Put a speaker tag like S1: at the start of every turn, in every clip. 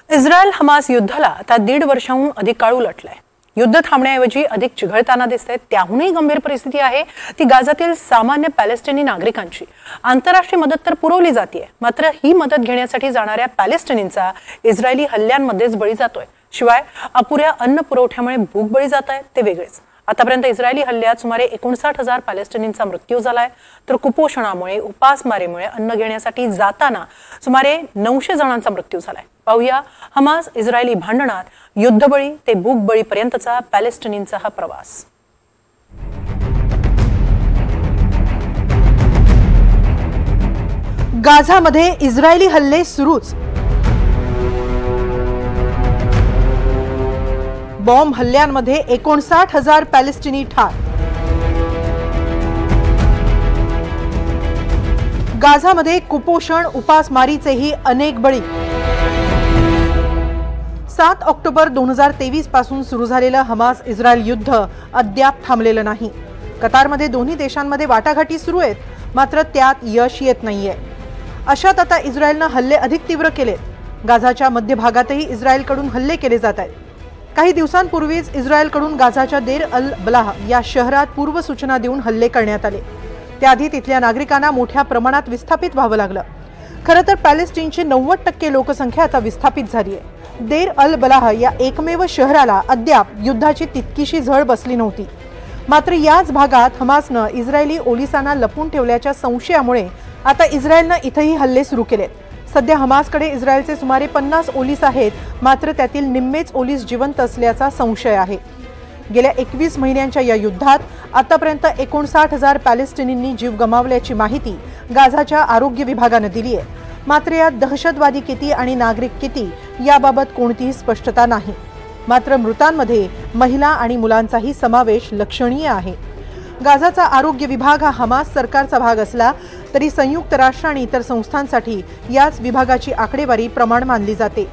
S1: Israel Hamas युद्धाला आता 1.5 वर्षाहून अधिक काळ उलटलाय। युद्ध थांबण्याऐवजी अधिक चिघळताना दिसतंय। त्याहूनही गंभीर परिस्थिती आहे ती गाझातील सामान्य पॅलेस्टिनी नागरिकांची। आंतरराष्ट्रीय मदत तर पुरवली जाते, मात्र ही मदत घेण्यासाठी जाणाऱ्या पॅलेस्टिनींचा इस्रायली हल्ल्यांमध्येच बळी जातोय। शिवाय अपुऱ्या अन्न पुरवठ्यामुळे भूक बळी जात आहे ते वेगळेच। आतापर्यंत इस्रायली हल्ल्यात सुमारे 59,000 पॅलेस्टिनींचा मृत्यू झालाय, तर कुपोषणामुळे उपासमारीमुळे अन्न घेण्यासाठी जाताना सुमारे 900 जणांचा मृत्यू झालाय। पाहूया हमास इस्रायली भांडणात युद्धबळी ते भूकबळी पर्यंतचा पॅलेस्टिनींचा हा प्रवास।
S2: गाझामध्ये इस्रायली हल्ले सुरूच। बॉम्ब हल्ल्यांमध्ये 59,000 पॅलेस्टिनी ठार। गाझामध्ये कुपोषण उपासमारीचेही अनेक बळी। 7 ऑक्टोबर 2023 पासून सुरू झालेलं हमास इस्रायल युद्ध अद्याप थांबलेलं नाही। कतारमध्ये दोन्ही देशांमध्ये वाटाघाटी सुरू आहेत, मात्र त्यात यश येत नाहीये। अशात आता इस्रायलने हल्ले अधिक तीव्र केलेत। गाझाच्या मध्य भागातही इस्रायलकडून हल्ले केले जात आहेत। काही दिवसांपूर्वीच इस्रायलकडून गाझाच्या देर अल बलाह या शहरात पूर्वसूचना देऊन हल्ले करण्यात आले। त्याआधी तिथल्या नागरिकांना मोठ्या प्रमाणात विस्थापित व्हावं लागलं। खरं तर पॅलेस्टिनची 90% लोकसंख्या आता विस्थापित झाली आहे। देर अल बलाह या एकमेव शहराला अद्याप युद्धाची तितकीशी झळ बसली नव्हती। मात्र याच भागात हमासनं इस्रायली ओलिसांना लपून ठेवल्याच्या संशयामुळे आता इस्रायलनं इथंही हल्ले सुरू केलेत। सध्या हमासकडे इस्रायलचे सुमारे 50 ओलीस आहेत, मात्र त्यातील निम्मेच ओलीस जिवंत असल्याचा संशय आहे। गेल्या 21 महिन्यांच्या या युद्धात आतापर्यंत 59,000 पॅलेस्टिनींनी जीव गमावल्याची माहिती गाझाच्या आरोग्य विभागाने दिली आहे। मात्र यात दहशतवादी किती आणि नागरिक किती याबाबत कोणतीही स्पष्टता नाही। मात्र मृतांमध्ये महिला आणि मुलांचाही समावेश लक्षणीय आहे। गाझाचा आरोग्य विभाग हा हमास सरकारचा भाग असला तरी संयुक्त राष्ट्र आणि इतर संस्थांसाठी याच विभागाची आकडेवारी प्रमाण मानली जाते।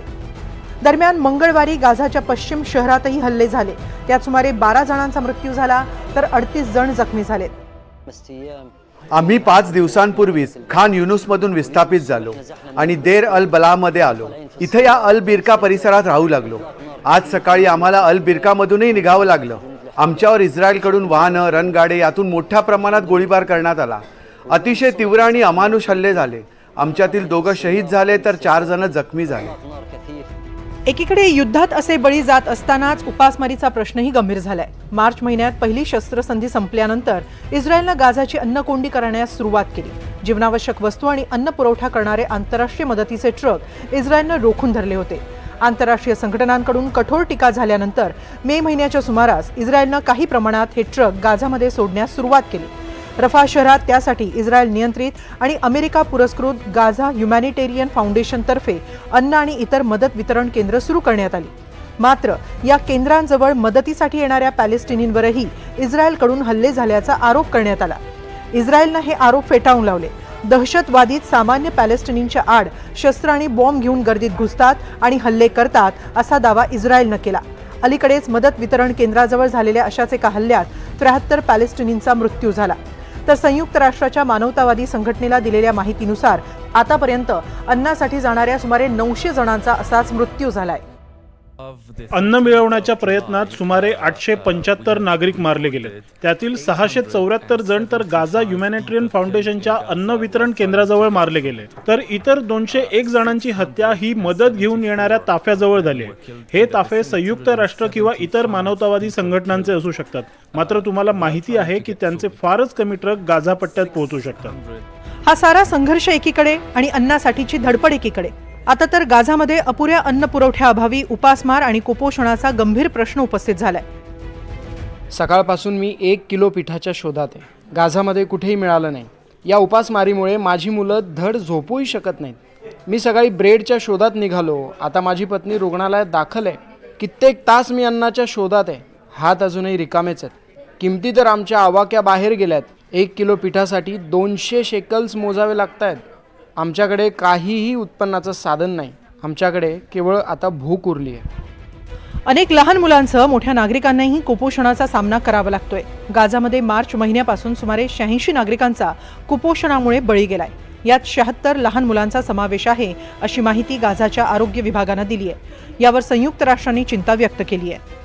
S2: दरम्यान मंगळवारी गाझाच्या पश्चिम शहरातही हल्ले झाले। त्यात सुमारे 12 जणांचा मृत्यू झाला, तर 38 जण जखमी झालेत।
S3: आम्ही 5 दिवसांपूर्वीच खान युनुसमधून विस्थापित झालो आणि देर अल बलाहमध्ये आलो। इथे या अल बिरका परिसरात राहू लागलो। आज सकाळी आम्हाला अल बिरकामधूनही निघावं लागलं। आमच्यावर इस्रायलकडून वाहनं, रणगाडे यातून मोठ्या प्रमाणात गोळीबार करण्यात आला। अतिशय तीव्र आणि अमानुष हल्ले झाले। आमच्यातील 2 शहीद झाले, तर 4 जण जखमी झाले।
S2: एकीकडे युद्धात असे बळी जात असतानाच उपासमारीचा प्रश्नही गंभीर झालाय। मार्च महिन्यात पहिली शस्त्रसंधी संपल्यानंतर इस्रायलने गाझाची अन्नकोंडी करण्यास सुरुवात केली। जीवनावश्यक वस्तू आणि अन्न पुरवठा करणारे आंतरराष्ट्रीय मदतीचे ट्रक इस्रायलने रोखून धरले होते। आंतरराष्ट्रीय संघटनांकडून कठोर टीका झाल्यानंतर मे महिन्याच्या सुमारास इस्रायलने काही प्रमाणात हे ट्रक गाझामध्ये सोडण्यास सुरुवात केली। रफा शहरात त्यासाठी इस्रायल नियंत्रित आणि अमेरिका पुरस्कृत गाझा ह्युमॅनिटेरियन फाउंडेशन तर्फे अन्न आणि इतर मदत वितरण केंद्र सुरू करण्यात आली। मात्र या केंद्रांजवळ मदतीसाठी येणाऱ्या पॅलेस्टिनींवरही इस्रायलकडून हल्ले झाल्याचा आरोप करण्यात आला। इस्रायलने हे आरोप फेटाळून लावले। दहशतवादीत सामान्य पॅलेस्टिनींच्या आड शस्त्र आणि बॉम्ब घेऊन गर्दीत घुसतात आणि हल्ले करतात असा दावा इस्रायलने केला। अलीकडेच मदत वितरण केंद्राजवळ झालेल्या अशाच एका हल्ल्यात 73 पॅलेस्टिनींचा मृत्यू झाला। तर संयुक्त राष्ट्राच्या मानवतावादी संघटनेला दिलेल्या माहितीनुसार आतापर्यंत अन्नासाठी जाणाऱ्या सुमारे 900 जणांचा असाच मृत्यू झालाय।
S4: अन्न मिळवण्याच्या प्रयत्नात सुमारे 875 नागरिक मारले गेले। त्यातील 674 जण तर गाझा ह्युमॅनिटेरियन फाउंडेशनच्या अन्न वितरण केंद्राजवळ मारले गेले, तर इतर 201 जणांची हत्या ही मदत घेऊन येणाऱ्या ताफ्याजवळ झाली। हे ताफे संयुक्त राष्ट्र किंवा इतर मानवतावादी संघटनांचे असू शकतात, मात्र तुम्हाला माहिती आहे की त्यांचे फारच कमी ट्रक गाझा पट्ट्यात पोहोचू शकतात।
S2: हा सारा संघर्ष एकीकडे आणि अन्नासाठीची धडपड एकीकडे। आता तर गाझामध्ये अपुऱ्या अन्न पुरवठ्याअभावी उपासमार आणि कुपोषणाचा गंभीर प्रश्न उपस्थित झालाय।
S5: सकाळपासून मी 1 किलो पिठाच्या शोधात आहे। गाझामध्ये कुठेही मिळालं नाही। या उपासमारीमुळे माझी मुलं धड झोपूही शकत नाहीत। मी सकाळी ब्रेडच्या शोधात निघालो, आता माझी पत्नी रुग्णालयात दाखल आहे। कित्येक तास मी अन्नाच्या शोधात आहे। हात अजूनही रिकामेच आहेत। किमती तर आमच्या आवाक्या बाहेर गेल्यात। 1 किलो पिठासाठी 200 शेकल्स मोजावे लागतात। आमच्याकडे काहीही उत्पन्नाचं साधन नाही। आमच्याकडे केवळ आता भूक उरली आहे।
S2: अनेक लहान मुलांसह मोठ्या नागरिकांनाही कुपोषणाचा सामना करावा लागतोय। गाझामध्ये मार्च महिन्यापासून सुमारे 86 नागरिकांचा कुपोषणामुळे बळी गेलाय। यात 76 लहान मुलांचा समावेश आहे अशी माहिती गाझाच्या आरोग्य विभागाने दिली आहे। यावर संयुक्त राष्ट्रांनी चिंता व्यक्त केली आहे।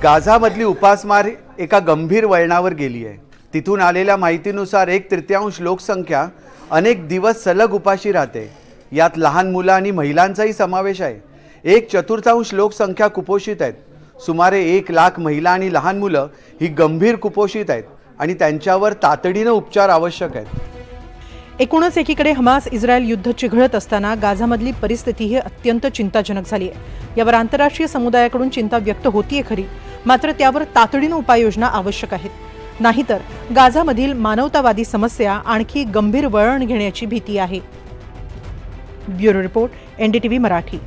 S3: गाझामधली उपासमार एका गंभीर वळणावर गेली आहे। तिथून आलेल्या माहितीनुसार 1/3 लोकसंख्या अनेक दिवस सलग उपाशी राहते। यात लहान मुलं आणि महिलांचाही समावेश आहे। 1/4 लोकसंख्या कुपोषित आहेत। सुमारे 1 लाख महिला आणि लहान मुलं ही गंभीर कुपोषित आहेत आणि त्यांच्यावर तातडीने उपचार आवश्यक आहेत।
S2: एकूणच एकीकडे हमास इस्रायल युद्ध चिघळत असताना गाझामधली परिस्थिती ही अत्यंत चिंताजनक झाली आहे। यावर आंतरराष्ट्रीय समुदायाकडून चिंता व्यक्त होतीये खरी, मात्र त्यावर तातडीने उपाययोजना आवश्यक आहेत। नाहीतर गाझामधील मानवतावादी समस्या आणखी गंभीर वळण घेण्याची भीती आहे। Bureau report, NDTV Marathi.